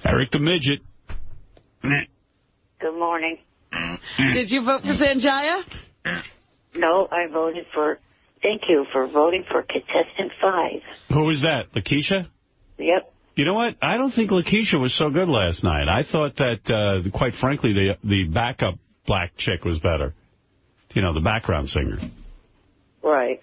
Eric the Midget. Good morning. Did you vote for Sanjaya? No, I voted for... Thank you for voting for contestant 5. Who was that? Lakeisha? Yep. You know what? I don't think Lakeisha was so good last night. I thought that, quite frankly, the backup black chick was better. You know, the background singer. Right.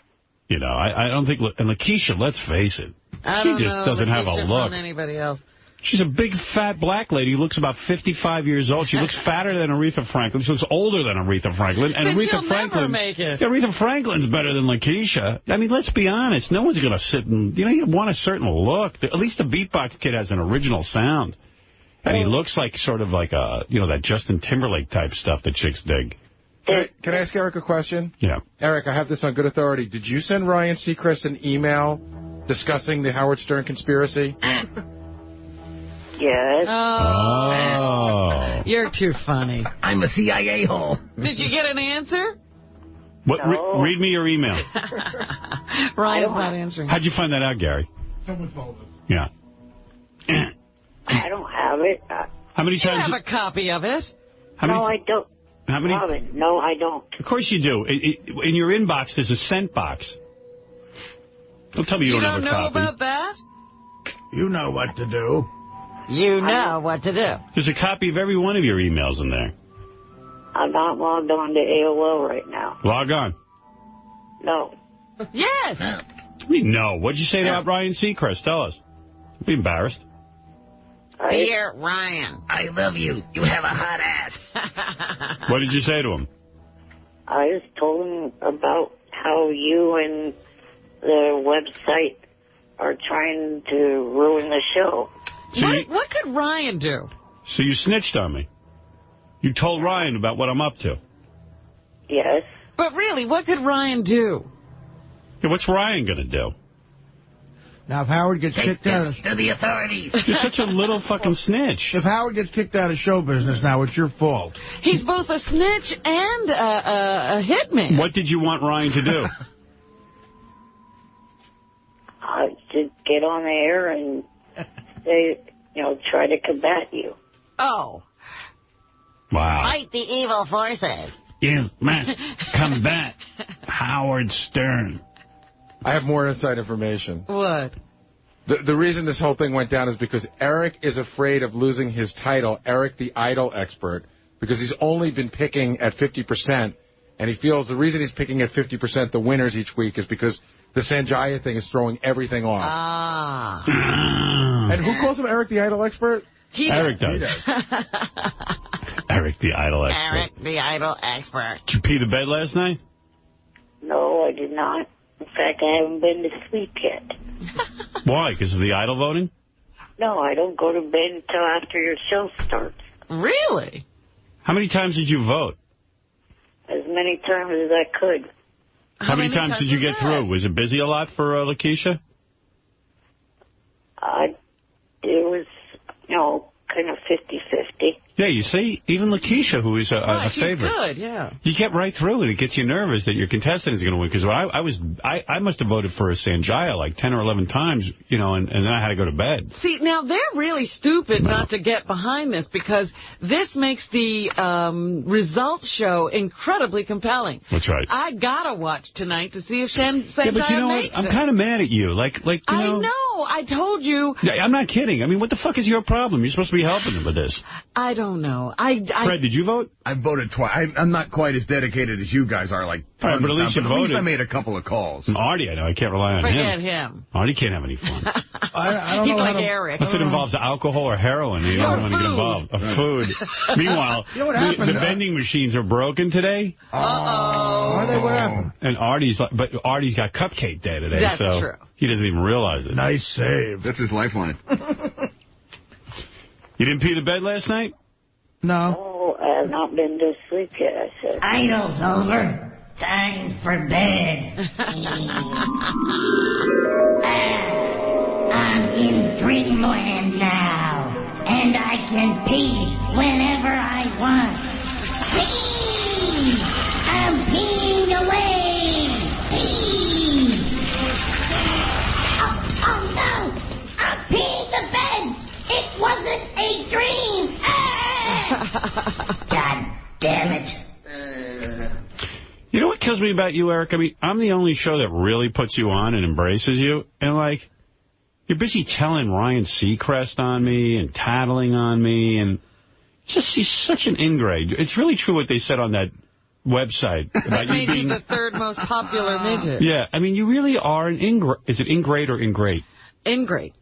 You know, I don't think... And Lakeisha, let's face it, she just doesn't have a look. Anybody else. She's a big, fat black lady who looks about 55 years old. She looks fatter than Aretha Franklin. She looks older than Aretha Franklin. And Aretha Franklin, make it. Aretha Franklin's better than Lakeisha. I mean, let's be honest. No one's going to sit and... You know, you want a certain look. At least the beatbox kid has an original sound. And he looks like sort of like a, you know, that Justin Timberlake type stuff that chicks dig. Can I ask Eric a question? Yeah. Eric, I have this on good authority. Did you send Ryan Seacrest an email discussing the Howard Stern conspiracy? Yes. Oh. You're too funny. I'm a CIA hole. Did you get an answer? What? No. Read me your email. Ryan's not answering. How'd you find that out, Gary? Someone told us. Yeah. I don't have it. How many You times? have a copy of it. No, I don't. How many? Robin, no, I don't. Of course you do. In your inbox, there's a sent box. Don't tell me you don't have a copy. You don't know about that? You know what to do. You know what to do. There's a copy of every one of your emails in there. I'm not logged on to AOL right now. Log on. No. Yes. I mean, no. What'd you say about Ryan Seacrest? Tell us. Don't be embarrassed. Dear Ryan. I love you. You have a hot ass. What did you say to him? I just told him about how you and the website are trying to ruin the show. So what could Ryan do? So you snitched on me. You told Ryan about what I'm up to. Yes. But really, what could Ryan do? Yeah, what's Ryan going to do? Now, if Howard gets kicked out... To the authorities. You're such a little fucking snitch. If Howard gets kicked out of show business now, it's your fault. He's both a snitch and a hitman. What did you want Ryan to do? To get on the air and they, try to combat you. Oh. Wow. Fight the evil forces. You must combat Howard Stern. I have more inside information. What? The reason this whole thing went down is because Eric is afraid of losing his title, Eric the Idol Expert, because he's only been picking at 50%, and he feels the reason he's picking at 50% the winners each week is because the Sanjaya thing is throwing everything off. Ah. And who calls him Eric the Idol Expert? Eric does. Eric the Idol Expert. Eric the Idol Expert. Did you pee the bed last night? No, I did not. In fact, I haven't been to sleep yet. Why? Because of the Idol voting? No, I don't go to bed until after your show starts. Really? How many times did you vote? As many times as I could. How many times did you get through? Was it busy a lot for Lakeisha? It was, kind of 50-50. Yeah, you see, even Lakeisha, who is a favorite. Good, yeah. You get right through it. It gets you nervous that your contestant is going to win. Because I must have voted for Sanjaya like 10 or 11 times, and then I had to go to bed. See, now they're really stupid not to get behind this because this makes the results show incredibly compelling. That's right. I gotta watch tonight to see if Sanjaya Yeah, but you know what? I'm kind of mad at you. I know. I told you. Yeah, I'm not kidding. I mean, what the fuck is your problem? You're supposed to be helping them with this. I don't know. Fred, did you vote? I voted twice. I'm not quite as dedicated as you guys are. Like, right, but at least you voted. At least I made a couple of calls. Artie, I know. I can't rely on him. Forget him. Artie can't have any fun. I don't He's know like Eric. Unless it involves alcohol or heroin. You don't want to get involved. Or food. Meanwhile, what happened? the vending machines are broken today. Uh-oh. What happened? And Artie's got Cupcake Day today. That's so true. He doesn't even realize it. Nice save. That's his lifeline. You didn't pee the bed last night? No. Oh, I have not been to sleep yet, I said. Idol's over. Time for bed. I'm in dreamland now, and I can pee whenever I want. Pee! I'm peeing away. Pee! Oh no! I'm peeing the bed. It wasn't a God damn it. You know what kills me about you, Eric? I mean, I'm the only show that really puts you on and embraces you. And, like, you're busy telling Ryan Seacrest on me and tattling on me. And he's such an ingrate. It's really true what they said on that website about you being the third most popular midget. Yeah, I mean, you really are an ingrate. Is it ingrate or ingrate? Ingrate.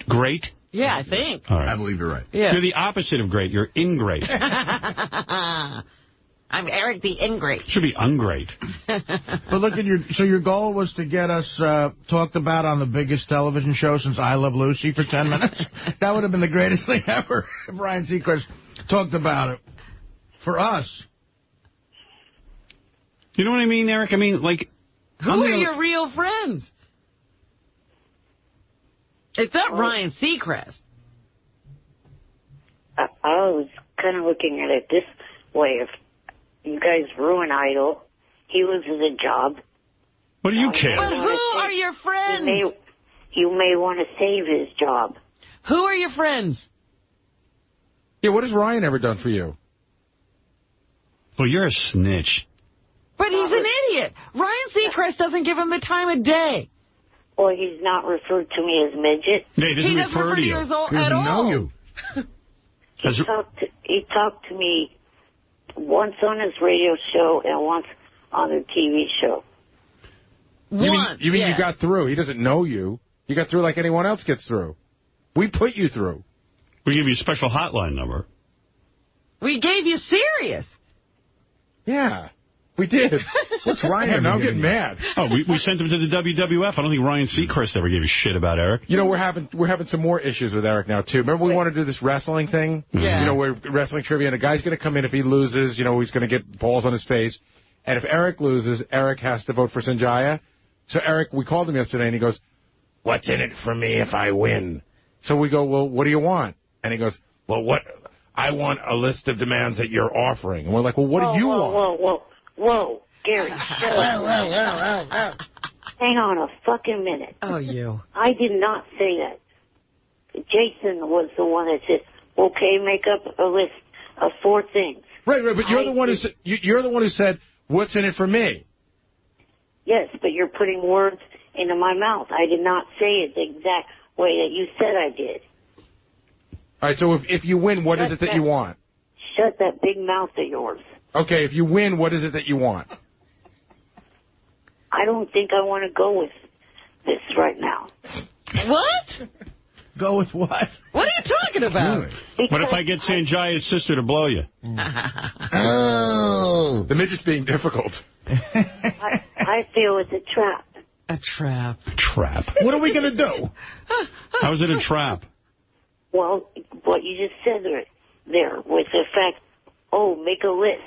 Great? Yeah, I think. All right. I believe you're right. Yeah. You're the opposite of great. You're ingrate. I'm Eric the Ingrate. Should be ungrate. But look at your goal was to get us talked about on the biggest television show since I Love Lucy for 10 minutes. That would have been the greatest thing ever if Ryan Seacrest talked about it for us. You know what I mean, Eric? I mean, like... Who are your real friends? It's not Ryan Seacrest. I was kind of looking at it this way. If you guys ruin Idol, he loses a job. What do you care? But who are your friends? You may want to save his job. Who are your friends? Yeah, what has Ryan ever done for you? Well, you're a snitch. But he's an idiot. Ryan Seacrest doesn't give him the time of day. Well, he's not referred to me as Midget. No, he doesn't refer to you. He doesn't know you. He talked to me once on his radio show and once on a TV show. You mean you got through? He doesn't know you. You got through like anyone else gets through. We put you through. We give you a special hotline number. We gave you Sirius. Yeah. We did. What's Ryan? Now I'm getting mad. Oh, we sent him to the WWF. I don't think Ryan Seacrest ever gave a shit about Eric. You know, we're having some more issues with Eric now, too. Remember we want to do this wrestling thing? Yeah. You know, we're wrestling trivia, and a guy's going to come in if he loses. You know, he's going to get balls on his face. And if Eric loses, Eric has to vote for Sanjaya. So, Eric, we called him yesterday, and he goes, "What's in it for me if I win?" So we go, "Well, what do you want?" And he goes, "Well, what? I want a list of demands that you're offering." And we're like, "Well, what do you want?" Whoa, Gary, shut up. Hang on a fucking minute. Oh, you. I did not say that. Jason was the one that said, okay, make up a list of 4 things. Right, but you're the one who said, "What's in it for me?" Yes, but you're putting words into my mouth. I did not say it the exact way that you said I did. All right, so if you win, what is it that you want? Shut that big mouth of yours. Okay, if you win, what is it that you want? I don't think I want to go with this right now. What? Go with what? What are you talking about? What if I get Sanjaya's sister to blow you? Oh. The midget's being difficult. I feel it's a trap. A trap. A trap. What are we going to do? How is it a trap? Well, what you just said there with the fact, oh, make a list,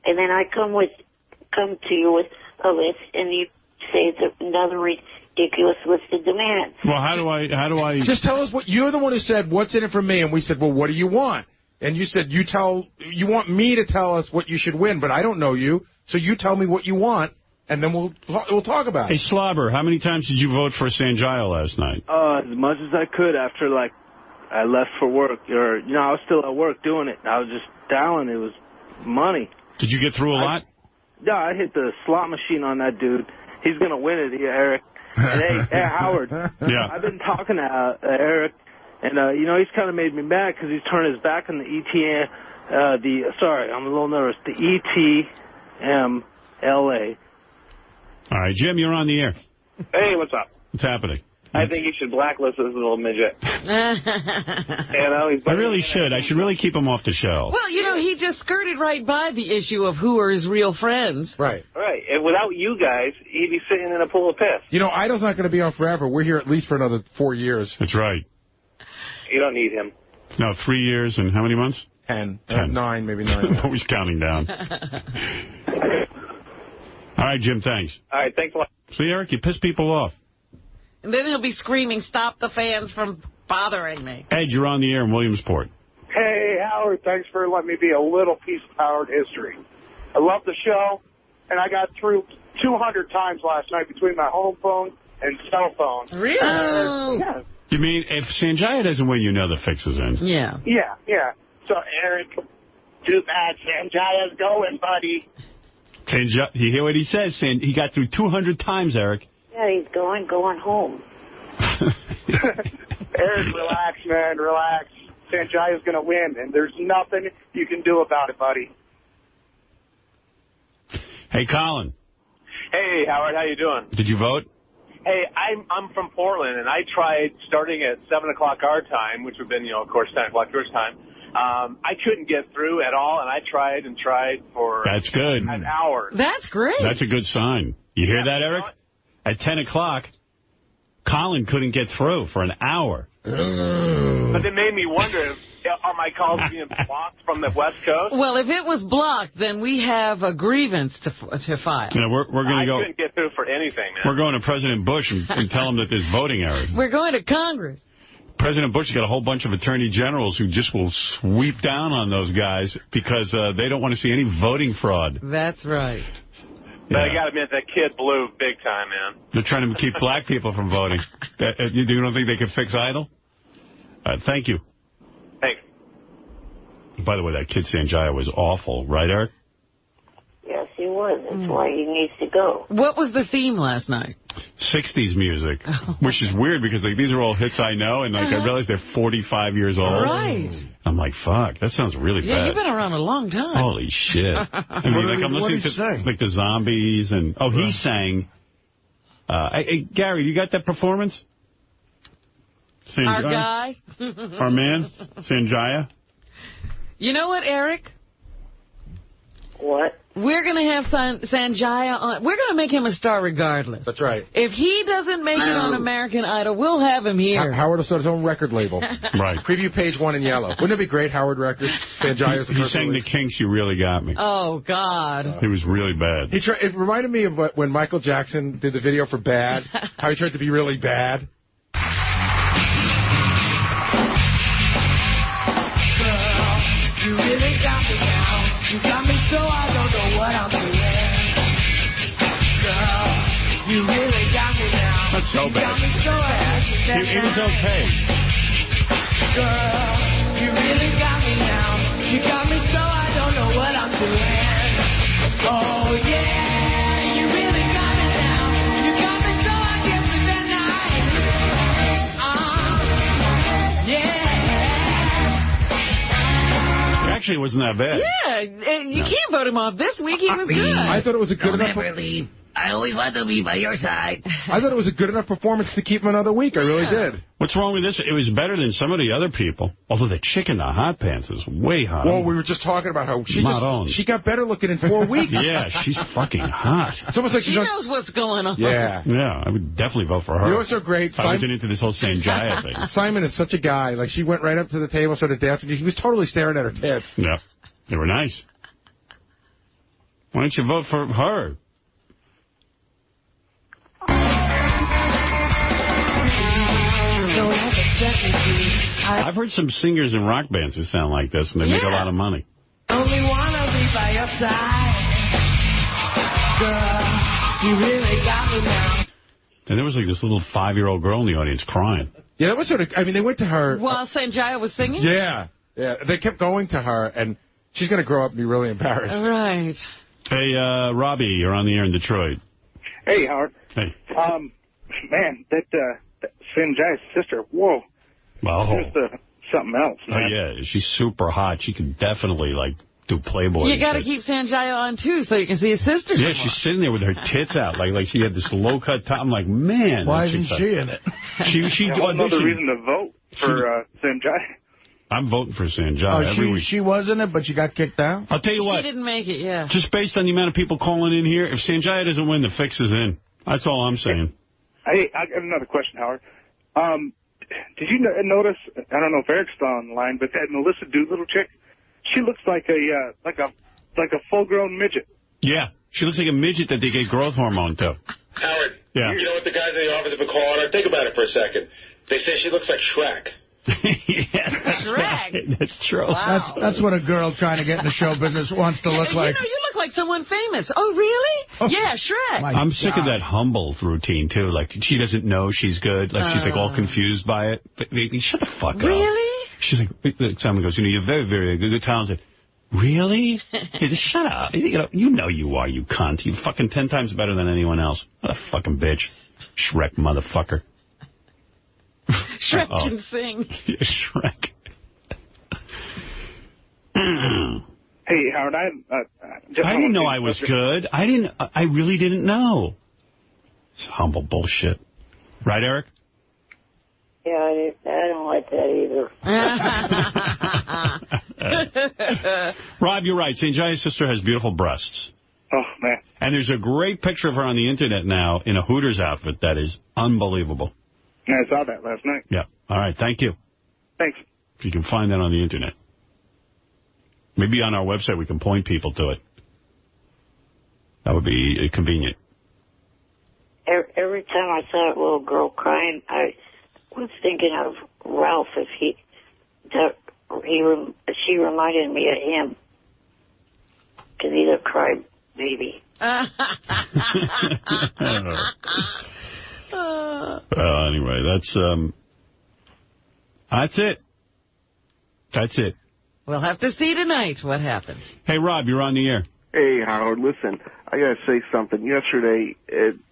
and then I come to you with a list, and you say it's another ridiculous list of demands. Well, how do I? Just tell us what you're the one who said. What's in it for me? And we said, well, what do you want? And you said you want me to tell us what you should win, but I don't know you, so you tell me what you want, and then we'll talk about it. Hey, Slobber, how many times did you vote for Sanjaya last night? As much as I could after I left for work, or I was still at work doing it. I was just dialing. It was money. Did you get through a lot? Yeah, I hit the slot machine on that dude. He's gonna win it, Eric. And hey, Howard. Yeah. I've been talking to Eric, and he's kind of made me mad because he's turned his back on the ETN. Sorry, I'm a little nervous. The ETMLA. All right, Jim, you're on the air. Hey, what's up? What's happening? I think you should blacklist this little midget. I really should. I should really keep him off the show. Well, he just skirted right by the issue of who are his real friends. Right. Right. And without you guys, he'd be sitting in a pool of piss. Idol's not going to be on forever. We're here at least for another 4 years. That's right. You don't need him. No, 3 years and how many months? 10. 9, maybe 9. Always counting down. All right, Jim, thanks. All right, thanks a lot. See, Eric, you piss people off. And then he'll be screaming, "Stop the fans from bothering me." Ed, you're on the air in Williamsport. Hey, Howard, thanks for letting me be a little piece of Howard history. I love the show, and I got through 200 times last night between my home phone and cell phone. Really? Yeah. You mean if Sanjaya doesn't win, the fix is in? Yeah. Yeah. So, Eric, Too bad Sanjaya's going, buddy. You hear what he says? He got through 200 times, Eric. Yeah, he's going home. Eric, relax, man, relax. Sanjaya's going to win, and there's nothing you can do about it, buddy. Hey, Colin. Hey, Howard, how you doing? Did you vote? Hey, I'm from Portland, and I tried starting at 7 o'clock our time, which would have been, of course, 10 o'clock your time. I couldn't get through at all, and I tried and tried for That's good. an hour. That's great. That's a good sign. You hear that, Eric? At 10 o'clock, Colin couldn't get through for an hour. But it made me wonder, are my calls being blocked from the West Coast? Well, if it was blocked, then we have a grievance to file. Yeah, we're going to go. I couldn't get through for anything, man. We're going to President Bush and tell him that there's voting errors. We're going to Congress. President Bush has got a whole bunch of attorney generals who just will sweep down on those guys because they don't want to see any voting fraud. That's right. But I got to admit, that kid blew big time, man. They're trying to keep black people from voting. You don't think they can fix Idle? Thank you. Thanks. By the way, that kid Sanjaya was awful, right, Eric? Yes, he was. That's why he needs to go. What was the theme last night? 60s music, which is weird because these are all hits I know, and I realize they're 45 years old. Right. I'm like, fuck, that sounds really bad. Yeah, you've been around a long time. Holy shit. I mean, I'm listening to like the Zombies, and he sang. Hey, Gary, you got that performance? Sanjaya? Our guy? Our man? Sanjaya? You know what, Eric? What? We're going to have Sanjaya on. We're going to make him a star regardless. That's right. If he doesn't make it on American Idol, we'll have him here. Howard will start his own record label. Right. Preview page 1 in yellow. Wouldn't it be great, Howard Records? Sanjaya's the He first sang release. the Kinks, You Really Got Me. Oh, God. It was really bad. It reminded me of when Michael Jackson did the video for Bad, how he tried to be really bad. You really got me now. You got me so I don't know what I'm doing. Girl, you really got me now. That's so bad. You got me so It was okay. Girl, you really got me now. You got me so I don't know what I'm doing. Oh yeah, you really got me now. You got me so I can't sleep at night. Yeah. Actually, it wasn't that bad. Yeah, and you can't vote him off this week. He was good. I thought it was a good enough. Never leave. I always want to be by your side. I thought it was a good enough performance to keep him another week. I really did. What's wrong with this? It was better than some of the other people. Although the chick in the hot pants is way hot. Well, we were just talking about how she got better looking in 4 weeks. Yeah, she's fucking hot. It's almost like she knows what's going on. Yeah. Yeah, I would definitely vote for her. You know what's so great? I wasn't into this whole Sanjaya thing. Simon is such a guy. Like, she went right up to the table, started dancing. He was totally staring at her tits. Yeah, they were nice. Why don't you vote for her? I've heard some singers in rock bands who sound like this, and they make a lot of money. Only wanna be by your side. Girl, you really got me now. And there was like this little 5-year-old girl in the audience crying. Yeah, that was sort of, I mean, they went to her. While Sanjaya was singing? Yeah. They kept going to her, and she's going to grow up and be really embarrassed. Right. Hey, Robbie, you're on the air in Detroit. Hey, Howard. Hey. Man, that Sanjaya's sister, whoa. Well, Just something else, man. Oh, yeah, she's super hot. She could definitely, like, do Playboy. You got to keep Sanjaya on, too, so you can see his sister. Yeah, she's sitting there with her tits out. Like she had this low-cut top. I'm like, man. Why isn't she in it? She another reason to vote for Sanjaya. I'm voting for Sanjaya every week. She was in it, but she got kicked out? I'll tell you what. She didn't make it, yeah. Just based on the amount of people calling in here, if Sanjaya doesn't win, the fix is in. That's all I'm saying. Hey, I got another question, Howard. Did you notice, I don't know if Eric's still on the line, but that Melissa Doolittle chick, she looks like a full-grown midget. Yeah, she looks like a midget that they get growth hormone to. Howard, yeah. You know what the guys in the office have been calling her? Think about it for a second. They say she looks like Shrek. Shrek. That's true. Wow. That's what a girl trying to get in the show business wants to look like. You know, you look like someone famous. Oh, really? Oh. Yeah, Shrek. I'm sick of that humble routine, too. Like, she doesn't know she's good. Like, she's, like, all confused by it. Shut the fuck up. Really? She's like, Simon goes, you know, you're very, very good, talented. Really? Hey, just shut up. You know you are, you cunt. You're fucking 10 times better than anyone else. What a fucking bitch. Shrek motherfucker. Shrek can sing. Yeah, Shrek. Hey, Howard, I didn't know I was good. I really didn't know. It's humble bullshit. Right, Eric? Yeah, I don't like that either. Rob, you're right. St. Giant's sister has beautiful breasts. Oh, man. And there's a great picture of her on the internet now in a Hooters outfit that is unbelievable. Yeah, I saw that last night. Yeah. All right. Thank you. Thanks. If you can find that on the internet. Maybe on our website we can point people to it. That would be convenient. Every time I saw a little girl crying, I was thinking of Ralph. She reminded me of him because he's a cry baby. Anyway, that's it. That's it. We'll have to see tonight what happens. Hey, Rob, you're on the air. Hey, Howard, listen, I got to say something. Yesterday,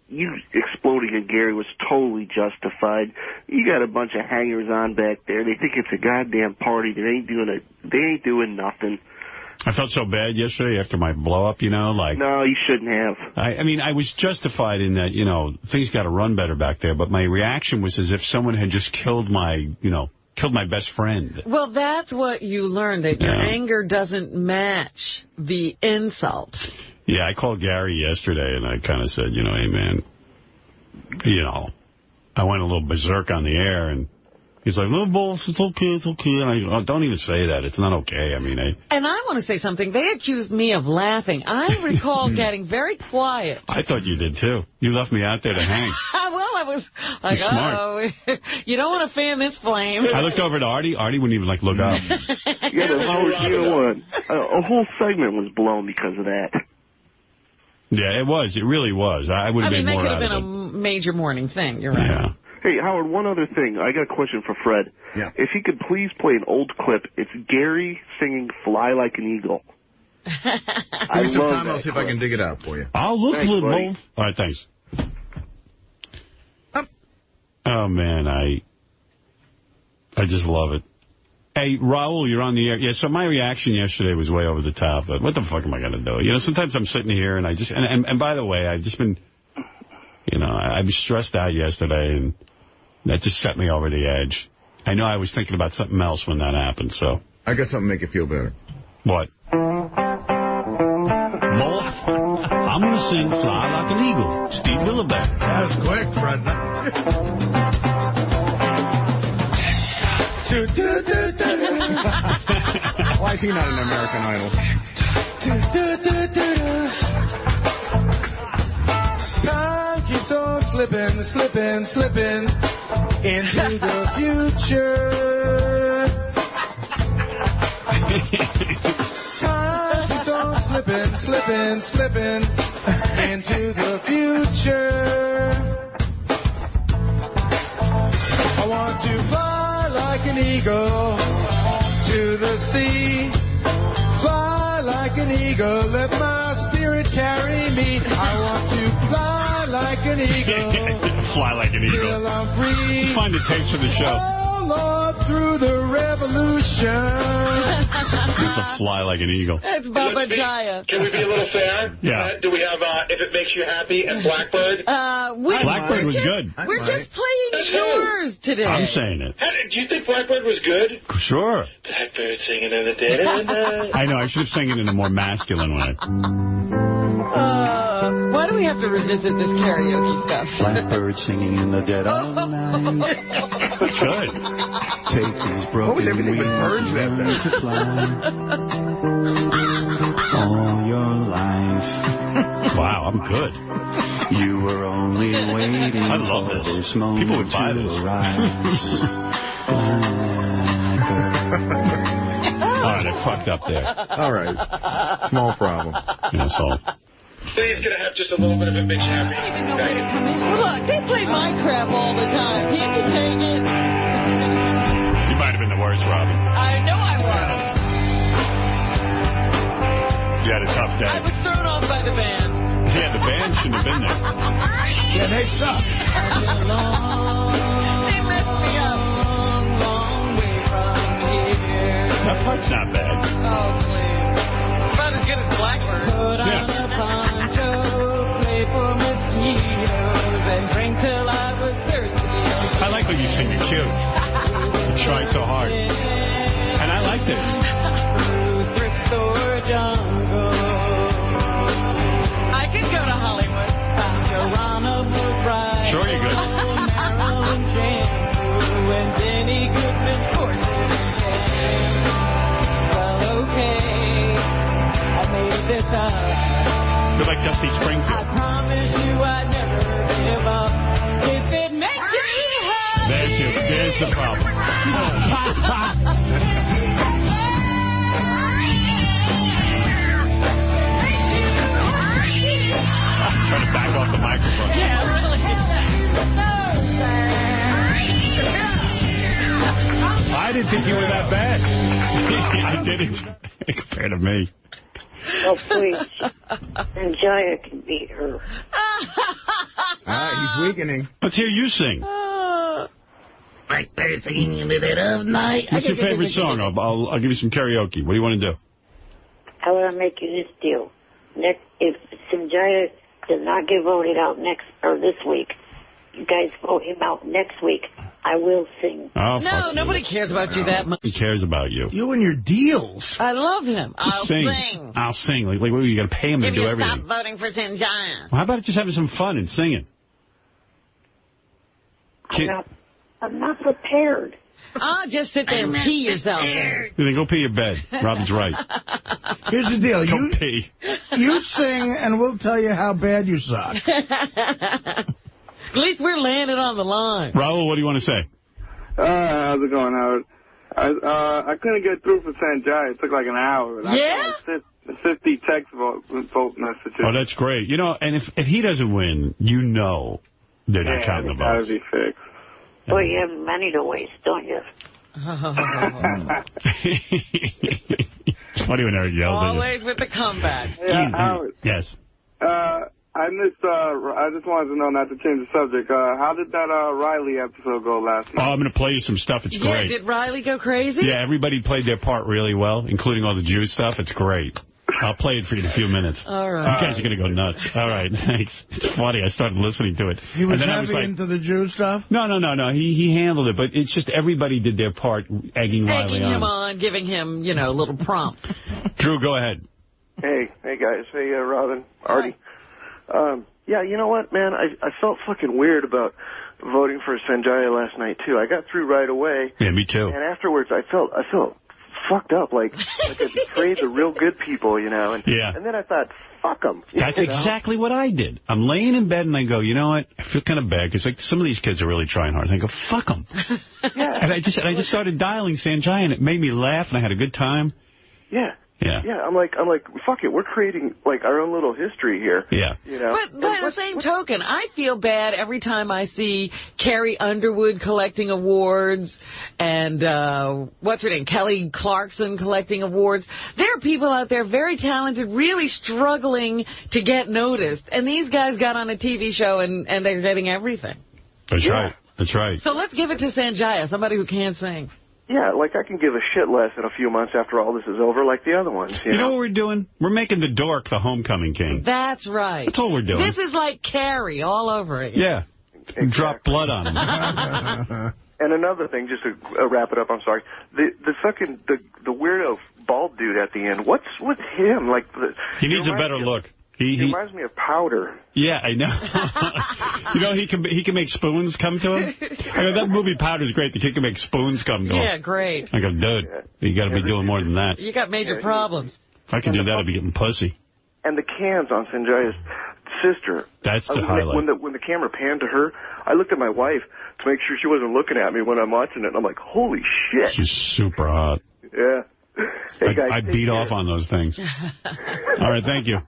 you exploding at Gary was totally justified. You got a bunch of hangers-on back there. They think it's a goddamn party. They ain't doing nothing. I felt so bad yesterday after my blow-up, like... No, you shouldn't have. I mean, I was justified in that, things got to run better back there, but my reaction was as if someone had just killed my best friend. Well, that's what you learned, that your anger doesn't match the insult. Yeah, I called Gary yesterday, and I kind of said, hey, man, I went a little berserk on the air, and he's like, no, boss, it's okay. And I don't even say that. It's not okay. I mean, And I want to say something. They accused me of laughing. I recall getting very quiet. I thought you did, too. You left me out there to hang. Well, I was like, oh, you don't want to fan this flame. I looked over to Artie. Artie wouldn't even, look up. Yeah, but Howard, you know what? A whole segment was blown because of that. Yeah, it was. It really was. I would have made more out of it. I mean, that could have been a major morning thing. You're right. Yeah. Hey, Howard, one other thing. I got a question for Fred. Yeah. If he could please play an old clip, it's Gary singing Fly Like an Eagle. Give me some time. I'll see if I can dig it out for you. I'll look Thanks, for buddy. it. All right, thanks. Oh, man, I just love it. Hey, Raul, you're on the air. Yeah, so my reaction yesterday was way over the top. But what the fuck am I going to do? Sometimes I'm sitting here and I just... And by the way, I've just been... I was stressed out yesterday, and that just set me over the edge. I know I was thinking about something else when that happened, so... I got something to make you feel better. What? Boy, I'm going to sing Fly Like an Eagle. Steve Billabette. That was quick, Fred. Why is he not an American Idol? Time keeps on slipping into the future. Time keeps on slipping into the future. I want to fly like an eagle to the sea. Fly like an eagle, let my spirit carry me. I want to fly like an eagle. Fly like an eagle. Till I'm free. Find the tapes of the show. Oh, Lord, through the revolution. It's a Fly Like an Eagle. It's Bubba Jaya. Can we be a little fair? Yeah. Do we have If It Makes You Happy and Blackbird? Blackbird was good. We're just playing yours today. I'm saying it. Do you think Blackbird was good? Sure. Blackbird singing in the dead of night. I know. I should have sang it in a more masculine way. Why do we have to revisit this karaoke stuff? Blackbird singing in the dead of night. That's good. Take these broken wings and learn to fly. All your life. Wow, I'm good. You were only waiting I love for this. this moment People would buy this. All right, I fucked up there. All right. Small problem. Yeah, so... He's going to have just a little bit of It Makes You Happy. I don't even know where to come in. Well, look, they play my crap all the time. Can't you take it? You might have been the worst, Robin. I know I was. rough day. I was thrown off by the band. Yeah, the band shouldn't have been there. Yeah, they suck. They messed me up. That part's not bad. Oh, please. It's about as good as Blackbird. Put on a poncho, play for mosquitoes, and drink till I was thirsty. I like when you sing. You're cute. You try so hard. And I like this. Through thrift store jungle. I could go to Hollywood. Geronimo's right. Sure you could. Maryland shampoo and Denny Goodman's horses. Well, okay. I made this up. You're like Dusty Springfield. I promise you I'd never give up. If it makes you happy. There's the problem. Trying to back off the microphone. Yeah, really. I didn't think you were that bad. I didn't, compared to me. Oh, please. And Jaya can beat her. He's weakening. Let's hear you sing. Like they're singing a bit of night. What's your favorite song? I'll give you some karaoke. What do you want to do? I want to make you this deal. If Sanjaya does not get voted out this week, you guys vote him out next week, I will sing. Oh, no, nobody cares about you that much. He cares about you. You and your deals. I love him. I'll sing. I'll sing. Like what, you got to pay him to do everything. If you stop voting for Sanjaya. Well, how about just having some fun and singing? I'm not prepared. Just sit there and pee yourself. Then go pee your bed. Robin's right. Here's the deal. Go pee. You sing, and we'll tell you how bad you suck. At least we're laying it on the line. Raul, what do you want to say? How's it going, Howard? I couldn't get through for Sanjay. It took like an hour. Yeah? I got 50 text vote messages. Oh, that's great. You know, and if he doesn't win, you know they're not counting the votes. That would be fixed. Well, you have money to waste, don't you? It's funny when Eric yells at you. Always with the comeback. Yeah, Howard. Yes. I missed, I just wanted to know, not to change the subject, how did that Riley episode go last night? Oh, I'm going to play you some stuff. It's great. Yeah, did Riley go crazy? Yeah, everybody played their part really well, including all the Jew stuff. It's great. I'll play it for you in a few minutes. All right. You guys are going to go nuts. All right, thanks. It's funny. I started listening to it. He was and then heavy into the Jew stuff? No. He handled it, but it's just everybody did their part, egging Riley on. Him on, giving him, a little prompt. Drew, go ahead. Hey guys. Hey, Robin, Artie. Yeah, you know what, man? I felt fucking weird about voting for Sanjaya last night, too. I got through right away. Yeah, me too. And afterwards, I felt fucked up, like I betrayed the real good people, And then I thought, fuck them. That's exactly what I did. I'm laying in bed and I go, you know what? I feel kind of bad because some of these kids are really trying hard. And I go, fuck them. Yeah. And I just started dialing Sanjaya and it made me laugh and I had a good time. Yeah. Yeah. Yeah, I'm like, fuck it. We're creating, our own little history here. Yeah. But by the same token, I feel bad every time I see Carrie Underwood collecting awards and, what's her name, Kelly Clarkson collecting awards. There are people out there very talented, really struggling to get noticed. And these guys got on a TV show and they're getting everything. That's right. That's right. So let's give it to Sanjaya, somebody who can't sing. Yeah, I can give a shit less in a few months after all this is over, like the other ones. You know what we're doing? We're making the dork the homecoming king. That's right. That's all we're doing. This is like Carrie all over again. Yeah. Exactly. Drop blood on him. And another thing, just to wrap it up, I'm sorry. The weirdo bald dude at the end, what's with him? He needs a better look. He reminds me of Powder. Yeah, I know. He can make spoons come to him. That movie Powder's great. The kid can make spoons come to him. Yeah, great. I go, dude, you got to be doing more than that. You got major problems. If I can do that, I'd be getting pussy. And the cans on Sanjaya's sister. That's the highlight. When the camera panned to her, I looked at my wife to make sure she wasn't looking at me when I'm watching it. And I'm like, holy shit. She's super hot. Yeah. Hey, guys, I beat off on those things. All right, thank you.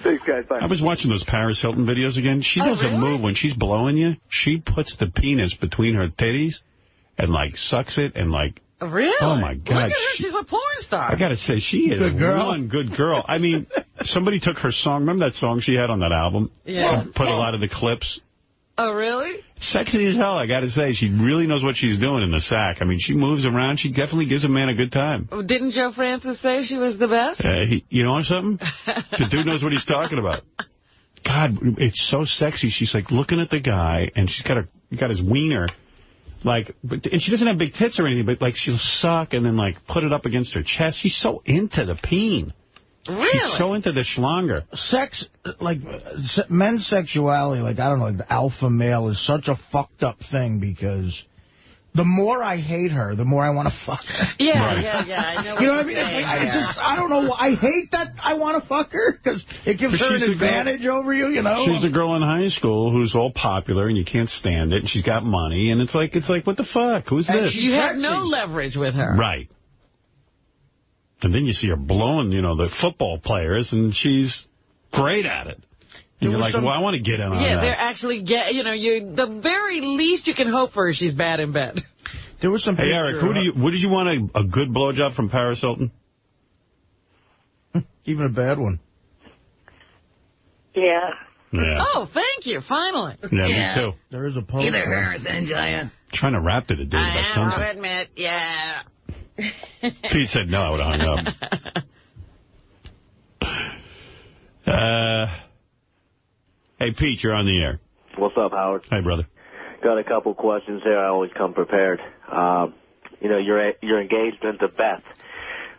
Thanks, guys. Bye. I was watching those Paris Hilton videos again. She does a move when she's blowing you. She puts the penis between her titties and, sucks it and, Really? Oh, my God. Look at her. She's a porn star. I got to say, she is one good girl. I mean, Somebody took her song. Remember that song she had on that album? Yeah. Put a lot of the clips. Oh, really? Sexy as hell, I got to say. She really knows what she's doing in the sack. I mean, she moves around. She definitely gives a man a good time. Didn't Joe Francis say she was the best? You know something? The dude knows what he's talking about. God, it's so sexy. She's like looking at the guy, and she's got his wiener. Like, and she doesn't have big tits or anything, but like she'll suck and then like put it up against her chest. She's so into the peen. Really? She's so into the schlonger. Sex, like, men's sexuality, like, I don't know, like the alpha male is such a fucked up thing because the more I hate her, the more I want to fuck her. Yeah, right. yeah, I know. You know what I mean? I don't know. I hate that I want to fuck her because it gives her an advantage over you, you know? She's a girl in high school who's all popular and you can't stand it, and she's got money, and it's like, what the fuck? Who's this? You have no leverage with her. Right. And then you see her blowing, the football players, and she's great at it. And you're like, well, I want to get in on that. Yeah, they're actually, the very least you can hope for is she's bad in bed. There was some. Hey, Eric, what did you want, a good blowjob from Paris Hilton? Even a bad one. Yeah. Yeah. Oh, thank you, finally. Yeah, me too. There is a post. Either her or Sanjaya. Trying to rap to the dude about something. I'll admit, yeah. Pete said no, I would have hung up. Hey, Pete, you're on the air. What's up, Howard? Hey, brother. Got a couple questions here. I always come prepared. You're engaged to Beth.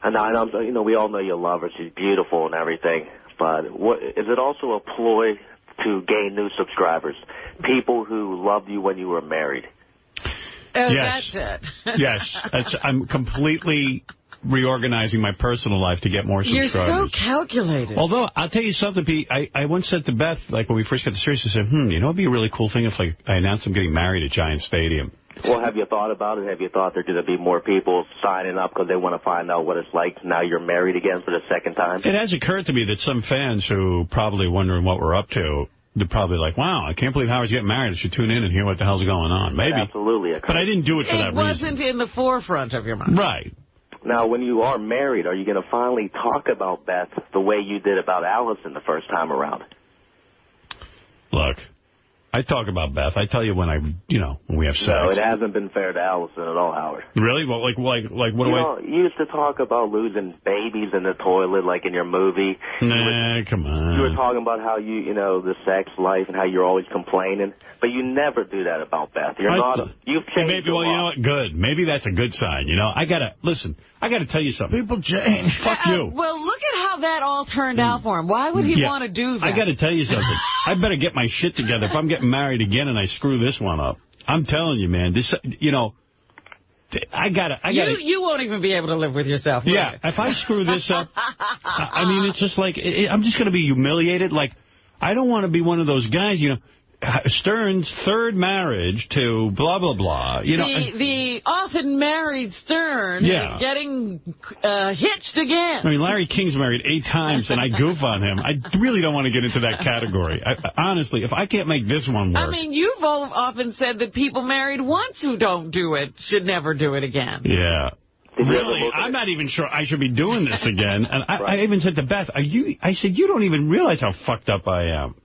And I know, we all know you love her. She's beautiful and everything. But is it also a ploy to gain new subscribers? People who loved you when you were married? Oh, yes. That's it. Yes. I'm completely reorganizing my personal life to get more subscribers. You're so calculated. Although, I'll tell you something, Pete. I once said to Beth, like when we first got the series, I said, it'd be a really cool thing if like I announced I'm getting married at Giant Stadium. Well, have you thought about it? Have you thought there are going to be more people signing up because they want to find out what it's like now you're married again for the second time? It has occurred to me that some fans who probably wondering what we're up to, they're probably like, wow, I can't believe Howard's getting married. I should tune in and hear what the hell's going on. Maybe. Absolutely. But I didn't do it for that reason. It wasn't in the forefront of your mind. Right. Now, when you are married, are you going to finally talk about Beth the way you did about Allison the first time around? Look, I talk about Beth. I tell you when when we have sex. No, it hasn't been fair to Allison at all, Howard. Really? Well, like what do I... You used to talk about losing babies in the toilet, like in your movie. Nah, come on. You were talking about how the sex life and how you're always complaining, but you never do that about Beth. You've changed. Maybe, well, you know what? Good. Maybe that's a good sign. I gotta tell you something. People change. Fuck you. Well, look at how that all turned out for him. Why would he want to do that? I gotta tell you something. I better get my shit together if I'm getting married again and I screw this one up. I'm telling you, man. This, I gotta. You won't even be able to live with yourself. Yeah. If I screw this up, I mean, it's just like I'm just gonna be humiliated. Like, I don't want to be one of those guys, Stern's third marriage to blah, blah, blah. The often married Stern is getting hitched again. I mean, Larry King's married 8 times, and I goof on him. I really don't want to get into that category. Honestly, if I can't make this one work. I mean, you've often said that people married once who don't do it should never do it again. Yeah. Really? I'm not even sure I should be doing this again. And I even said to Beth, I said, you don't even realize how fucked up I am.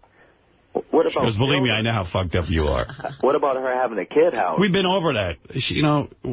What about? Because believe me, I know how fucked up you are. What about her having a kid, Howard? We've been over that.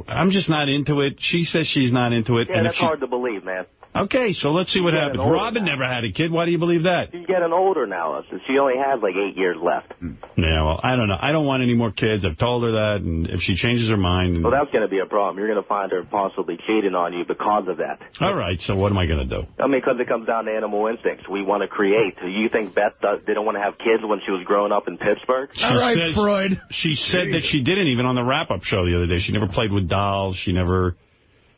I'm just not into it. She says she's not into it. Yeah, and that's hard to believe, man. Okay, so let's see what happens. Robin never had a kid. Why do you believe that? She's getting older now. She only has like 8 years left. Yeah, well, I don't know. I don't want any more kids. I've told her that, and if she changes her mind... Well, that's going to be a problem. You're going to find her possibly cheating on you because of that. All right, so what am I going to do? I mean, because it comes down to animal instincts. We want to create. You think Beth didn't want to have kids when she was growing up in Pittsburgh? All right, Freud. She said that she didn't, even on the wrap-up show the other day. She never played with dolls. She never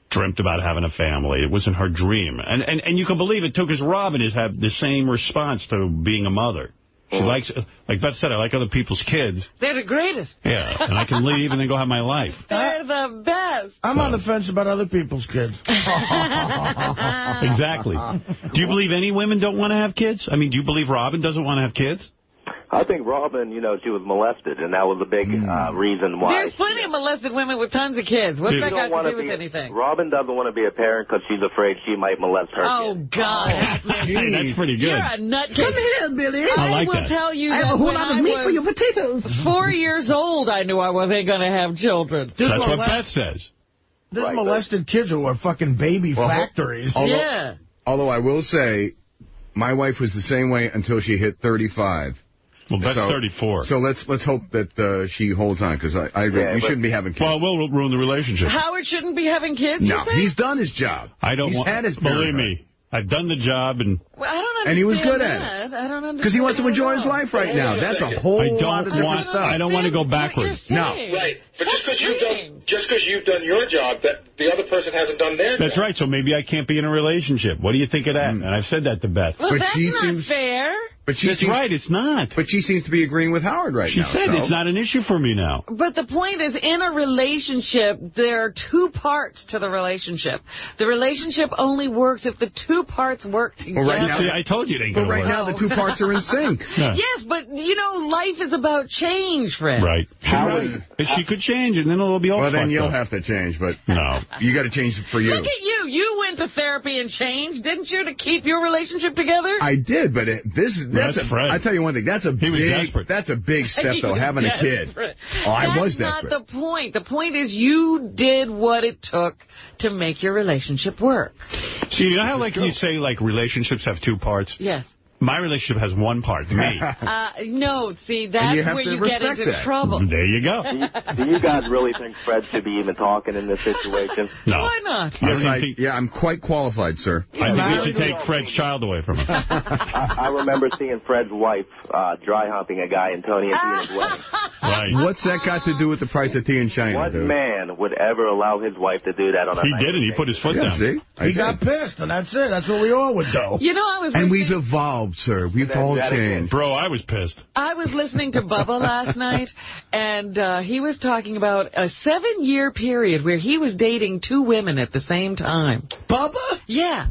dreamt about having a family. It wasn't her dream. And you can believe it, too, because Robin has had the same response to being a mother. She likes, like Beth said, I like other people's kids. They're the greatest. Yeah, and I can leave and then go have my life. They're the best. I'm on the fence about other people's kids. Exactly. Do you believe any women don't want to have kids? I mean, do you believe Robin doesn't want to have kids? I think Robin, she was molested, and that was a big reason why. There's plenty of molested women with tons of kids. What's that got to do with anything? Robin doesn't want to be a parent because she's afraid she might molest her kid. God. Hey, that's pretty good. You're a nutcase. Come here, Billy. I like will that. tell you I that have a whole when lot of I meat was for your potatoes. 4 years old, I knew I wasn't going to have children. That's what Beth says. There's molested kids who are fucking baby factories. Although I will say, my wife was the same way until she hit 35. Well, that's 34. So let's hope that she holds on, because I agree. We shouldn't be having kids. Well, we'll ruin the relationship. Howard shouldn't be having kids, No, you say? he's done his job. He's had his believe me. I've done the job, and well, I don't understand and he was good that. at it. I don't understand. Because he wants to enjoy his life right now. That's a whole lot of different stuff. I don't want to go backwards. No. Right. But just because you've done your job, that the other person hasn't done their job. That's right. So maybe I can't be in a relationship. What do you think of that? And I've said that to Beth. Well, that's not fair. But That's right, it's not. But she seems to be agreeing with Howard right now. She said it's not an issue for me now. But the point is, in a relationship, there are two parts to the relationship. The relationship only works if the two parts work together. Well, right now, see, I told you it ain't going to work. But right now, the two parts are in sync. Yeah. Yes, but, life is about change, Fred. Right. She could change, and then it'll be all Well, then fucked you'll up. have to change, but no, you got to change it for you. Look at you. You went to therapy and changed, didn't you, to keep your relationship together? I did, but that's Fred. I tell you one thing. That's a big step, though, having a kid. Oh, I was desperate. That's not the point. The point is you did what it took to make your relationship work. See, you know how you say relationships have two parts? Yes. My relationship has one part, me. No, see, that's where you get into trouble. There you go. Do you guys really think Fred should be even talking in this situation? No. Why not? Yes, I'm quite qualified, sir. I think we should take Fred's child away from him. I remember seeing Fred's wife dry humping a guy in Tony and Tina's wedding. Right. What's that got to do with the price of tea in China? What man would ever allow his wife to do that on a night? He didn't. He put his foot down. See? He got pissed, and that's it. That's what we all would do. And we've evolved, sir. We've all changed. Bro, I was pissed. I was listening to Bubba last night, and he was talking about a 7-year period where he was dating 2 women at the same time. Bubba? Yeah.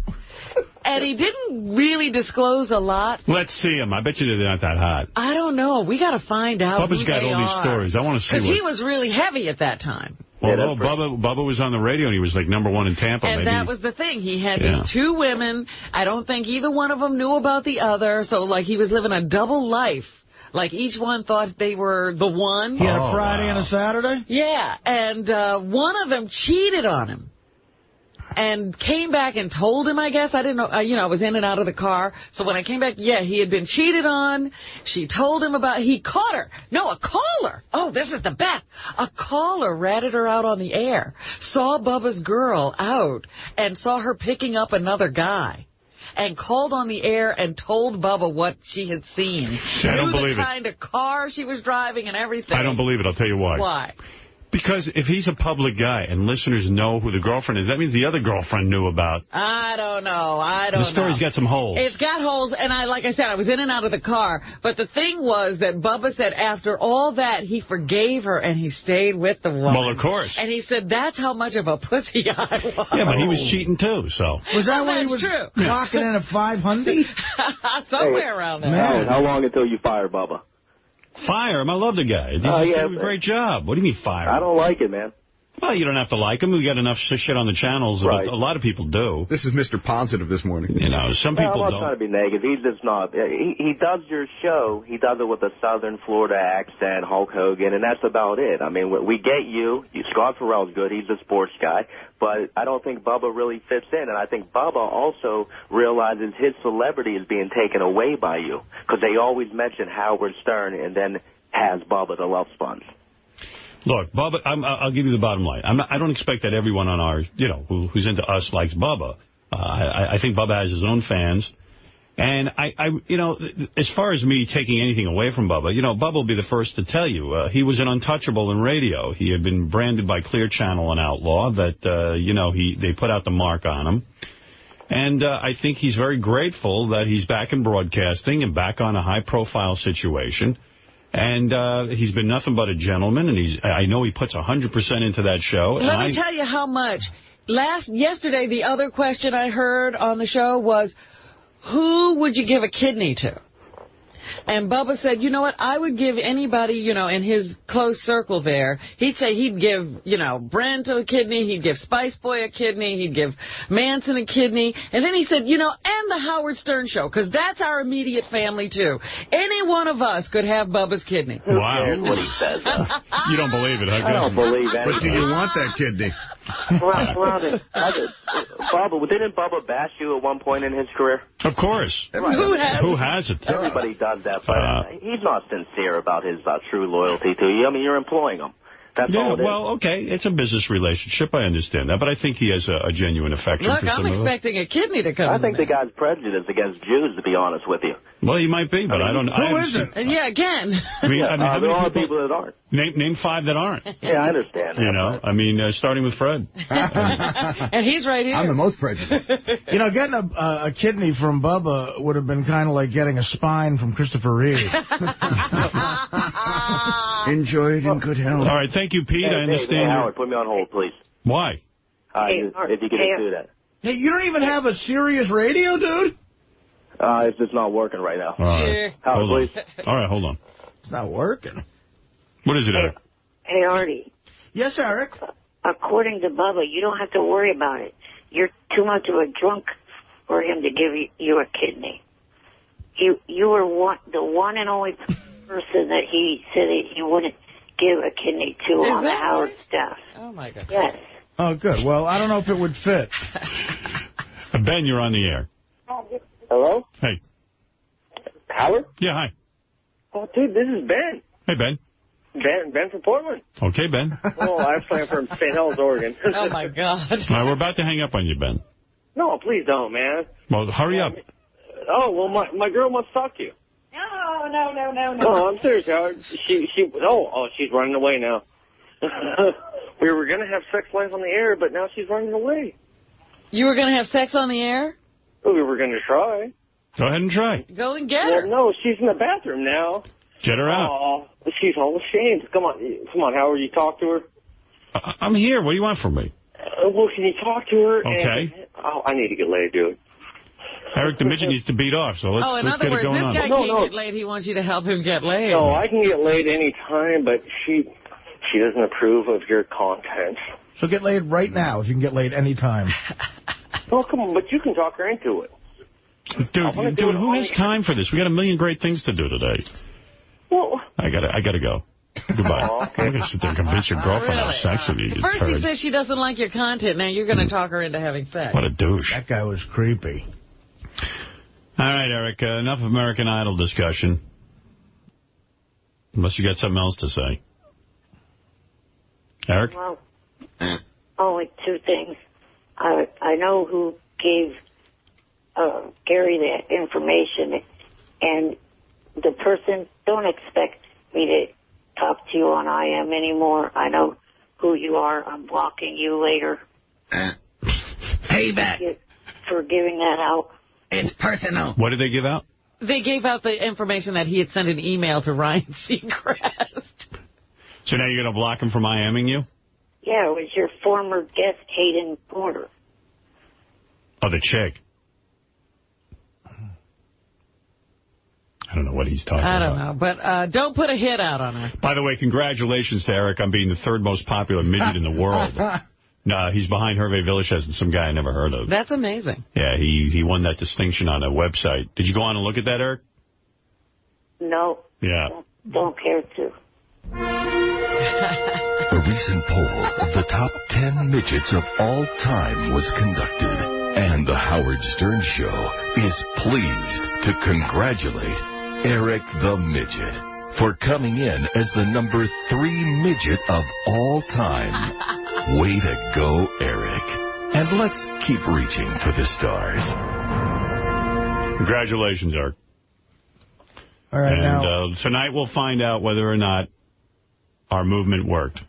And he didn't really disclose a lot. Let's see him. I bet you they're not that hot. I don't know. We got to find out Bubba's got all these stories. I want to see because he was really heavy at that time. Although Bubba was on the radio and he was like #1 in Tampa. And that was the thing. He had these 2 women. I don't think either one of them knew about the other. So, he was living a double life. Each one thought they were the one. He had a Friday and a Saturday? Yeah. And one of them cheated on him. And came back and told him, I guess. I didn't know. I was in and out of the car. So when I came back, he had been cheated on. She told him about he caught her. No, a caller. Oh, this is the best. A caller ratted her out on the air. Saw Bubba's girl out and saw her picking up another guy. And called on the air and told Bubba what she had seen. See, I don't believe it. The kind of car she was driving and everything. I don't believe it. I'll tell you why. Why? Because if he's a public guy and listeners know who the girlfriend is, that means the other girlfriend knew about. I don't know. The story's got some holes. It's got holes, and like I said, I was in and out of the car. But the thing was that Bubba said after all that, he forgave her, and he stayed with the woman. Well, of course. And he said, that's how much of a pussy I was. Yeah, but he was cheating, too, so. Was that when he was true. clocking in a 500? Somewhere around there. Man. How long until you fire Bubba? Fire him. I love the guy. He's doing a great job. What do you mean fire him? I don't like it, man. Well, you don't have to like him. We got enough shit on the channels. Right. A lot of people do. This is Mr. Positive this morning. Some people I'm don't. not trying to be negative. He's just not. He does your show. He does it with a Southern Florida accent, Hulk Hogan, and that's about it. I mean, we get you. Scott Farrell's good. He's a sports guy. But I don't think Bubba really fits in. And I think Bubba also realizes his celebrity is being taken away by you. Because they always mention Howard Stern and then has Bubba the Love Sponge. Look, Bubba, I'll give you the bottom line. I don't expect that everyone on our, who's into us likes Bubba. I think Bubba has his own fans. And as far as me taking anything away from Bubba, Bubba will be the first to tell you. He was an untouchable in radio. He had been branded by Clear Channel an outlaw that, they put out the mark on him. And I think he's very grateful that he's back in broadcasting and back on a high-profile situation. And he's been nothing but a gentleman, and I know he puts 100% into that show. Let me tell you how much. Yesterday, the other question I heard on the show was, who would you give a kidney to? And Bubba said, you know what, I would give anybody, you know, in his close circle there, he'd say he'd give, you know, Brent a kidney, he'd give Spice Boy a kidney, he'd give Manson a kidney. And then he said, you know, and the Howard Stern Show, because that's our immediate family, too. Any one of us could have Bubba's kidney. Wow. That's what he says. You don't believe it, huh? I don't believe anything. But do you want that kidney? Bubba, didn't Bubba bash you at one point in his career? Of course. Right. Who hasn't? Everybody does that, but he's not sincere about his true loyalty to you. I mean, you're employing him. That's all it is. Well, okay, it's a business relationship. I understand that, but I think he has a genuine affection Look, for some I'm of them. expecting a kidney to come. I think the guy's prejudiced against Jews, to be honest with you. Well, he might be, but I don't know. Who is it? Yeah, again. I mean, how there many are people that aren't. Name 5 that aren't. Yeah, I understand. You know, I mean, starting with Fred. And he's right here. I'm the most prejudiced. You know, getting a kidney from Bubba would have been kind of like getting a spine from Christopher Reeve. Enjoy it in good health. All right, thank you, Pete. I understand. Hey, Howard, put me on hold, please. Why? If you could do that. Hey, you don't even have a serious radio, dude? It's just not working right now. All right. Howard, Hold on. please. All right, hold on. It's not working. What is it, Eric? Hey, Artie. Yes, Eric? According to Bubba, you don't have to worry about it. You're too much of a drunk for him to give you a kidney. You were the one and only person that he said that he wouldn't give a kidney to on the Howard staff. Oh, my God. Yes. Oh, good. Well, I don't know if it would fit. Ben, you're on the air. Hello? Hey. Howard? Yeah, hi. Oh, dude, this is Ben. Hey, Ben. Ben from Portland. Okay, Ben. Oh, I'm from St. Helens, Oregon. Oh, my God. All right, we're about to hang up on you, Ben. No, please don't, man. Well, hurry up. Oh, well, my girl wants to talk to you. No. No, I'm serious, Howard. She's running away now. We were going to have sex live on the air, but now she's running away. You were going to have sex on the air? Well, we were going to try. Go ahead and try. Go and get her. Well, no, she's in the bathroom now. Get her out. Oh, she's all ashamed. Come on, Howard, you talk to her. I'm here. What do you want from me? Well, can you talk to her? Okay. I need to get laid, dude. Eric the Midget needs to beat off, so let's in other get words, it going this guy on. can't get laid. He wants you to help him get laid. No, I can get laid any time, but she doesn't approve of your content. So get laid right now if you can get laid any time. Oh, come on, but you can talk her into it. Dude, who has time for this? We got a million great things to do today. Well, I gotta go. Goodbye. I'm not going to sit there and convince your girlfriend to have sex with you. First he says she doesn't like your content. Now you're going to talk her into having sex. What a douche. That guy was creepy. All right, Eric, enough American Idol discussion. Unless you got something else to say. Eric? Well, only 2 things. I know who gave Gary that information, and the person, don't expect me to talk to you on IM anymore. I know who you are. I'm blocking you later. Payback. For giving that out. It's personal. What did they give out? They gave out the information that he had sent an email to Ryan Seacrest. So now you're going to block him from IMing you? Yeah, it was your former guest, Hayden Porter. Oh, the chick. I don't know what he's talking about. I don't know, but don't put a hit out on her. By the way, congratulations to Eric on being the 3rd most popular midget in the world. No, he's behind Hervé Villechaize and some guy I never heard of. That's amazing. Yeah, he won that distinction on a website. Did you go on and look at that, Eric? No. Yeah. Don't care to. A recent poll of the top 10 midgets of all time was conducted, and the Howard Stern Show is pleased to congratulate Eric the Midget for coming in as the number 3 midget of all time. Way to go, Eric. And let's keep reaching for the stars. Congratulations, Eric. All right, and tonight we'll find out whether or not our movement worked.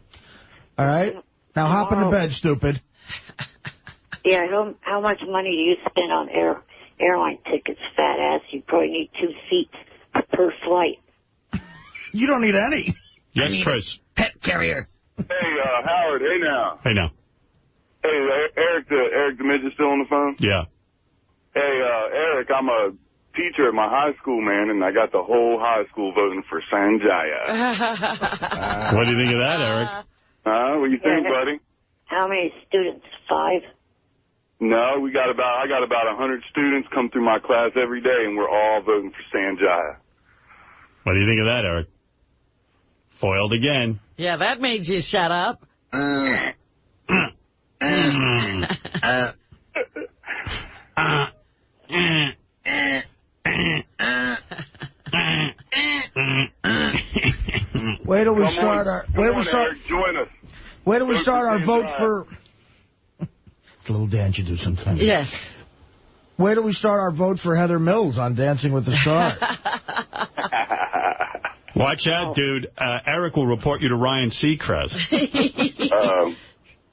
All right? Now hop into bed, stupid. Yeah, how much money do you spend on airline tickets, fat ass? You probably need 2 seats per flight. You don't need any. Yes, Chris. Pet carrier. Hey, Howard, hey now. Hey now. Hey, Eric the Midget still on the phone? Yeah. Hey, Eric, I'm a teacher at my high school, man, and I got the whole high school voting for Sanjaya. What do you think of that, Eric? What do you think, buddy? How many students? 5? No, I got about 100 students come through my class every day, and we're all voting for Sanjaya. What do you think of that, Eric? Foiled again. Yeah, that made you shut up. Wait till we start our... Join us. Wait till we start our vote for... It's a little dance you do sometimes. Yes. Wait till we start our vote for Heather Mills on Dancing with the Stars. Watch out, dude. Eric will report you to Ryan Seacrest.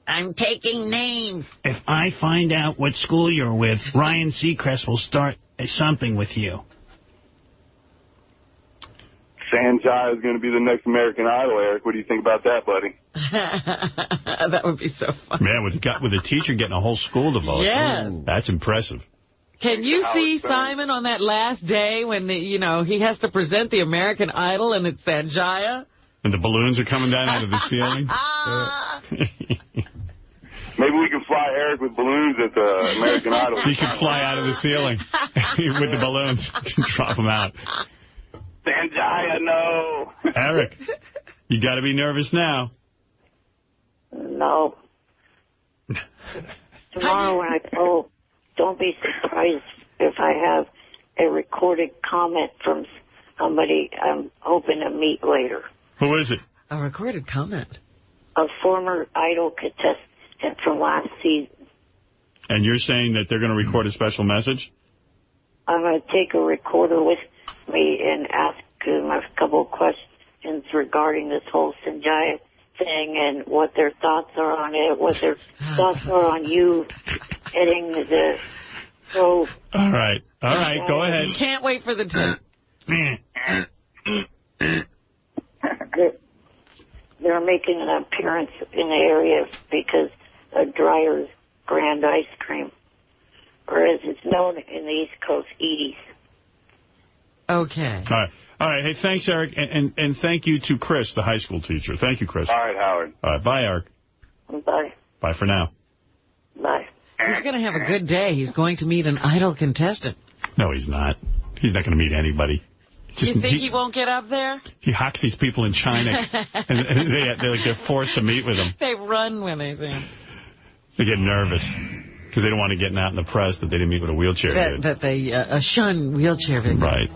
I'm taking names. If I find out what school you're with, Ryan Seacrest will start something with you. Sanjaya is going to be the next American Idol, Eric. What do you think about that, buddy? That would be so fun. Man, with a teacher getting a whole school to vote. Yes. Ooh, that's impressive. Can you see Simon on that last day when, he has to present the American Idol and it's Sanjaya? And the balloons are coming down out of the ceiling? Maybe we can fly Eric with balloons at the American Idol. He can fly out of the ceiling with the balloons. Drop them out. Sanjaya, no. Eric, you got to be nervous now. No. Tomorrow when I go, don't be surprised if I have a recorded comment from somebody I'm hoping to meet later. Who is it? A recorded comment. A former Idol contestant from last season. And you're saying that they're going to record a special message? I'm going to take a recorder with me and ask him a couple of questions regarding this whole Sanjaya thing and what their thoughts are on it, what their thoughts are on you heading the show. All right, go ahead. Can't wait for the tip. They're making an appearance in the area because of Dreyer's Grand Ice Cream, or as it's known in the East Coast, Edie's. Okay. All right. Hey, thanks, Eric, and thank you to Chris, the high school teacher. Thank you, Chris. All right, Howard. All right, bye, Eric. Bye. Bye for now. Bye. He's going to have a good day. He's going to meet an Idol contestant. No, he's not. He's not going to meet anybody. You think he won't get up there? He hawks these people in China, and they're forced to meet with him. They run when they see him. They get nervous because they don't want to get out in the press that they didn't meet with a wheelchair. That they shun wheelchair victims. Right.